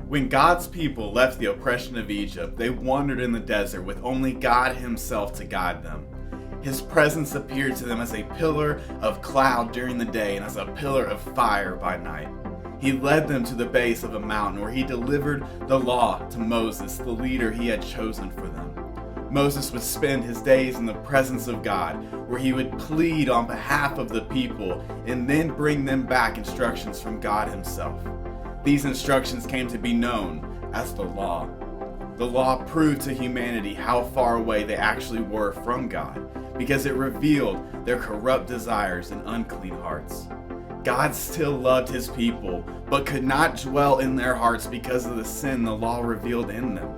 When God's people left the oppression of Egypt, they wandered in the desert with only God Himself to guide them. His presence appeared to them as a pillar of cloud during the day and as a pillar of fire by night. He led them to the base of a mountain where He delivered the law to Moses, the leader He had chosen for them. Moses would spend his days in the presence of God, where he would plead on behalf of the people and then bring them back instructions from God Himself. These instructions came to be known as the law. The law proved to humanity how far away they actually were from God, because it revealed their corrupt desires and unclean hearts. God still loved His people, but could not dwell in their hearts because of the sin the law revealed in them.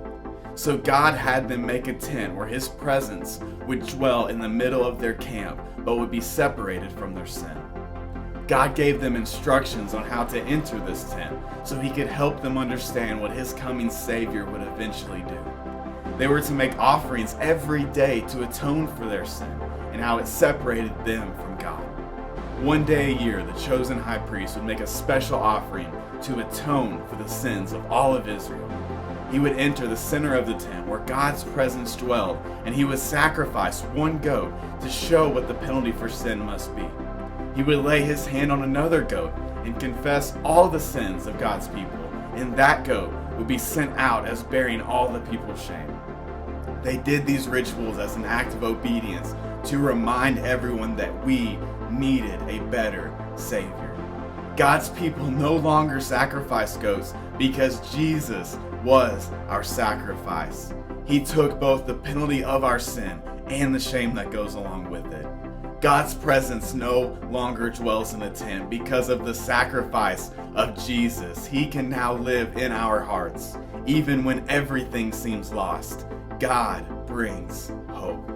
So God had them make a tent where His presence would dwell in the middle of their camp, but would be separated from their sin. God gave them instructions on how to enter this tent so He could help them understand what His coming Savior would eventually do. They were to make offerings every day to atone for their sin and how it separated them from God. One day a year, the chosen high priest would make a special offering to atone for the sins of all of Israel. He would enter the center of the tent where God's presence dwelled, and he would sacrifice one goat to show what the penalty for sin must be. He would lay his hand on another goat and confess all the sins of God's people, and that goat would be sent out as bearing all the people's shame. They did these rituals as an act of obedience to remind everyone that we needed a better Savior. God's people no longer sacrifice goats because Jesus was our sacrifice. He took both the penalty of our sin and the shame that goes along with it. God's presence no longer dwells in a tent because of the sacrifice of Jesus. He can now live in our hearts. Even when everything seems lost, God brings hope.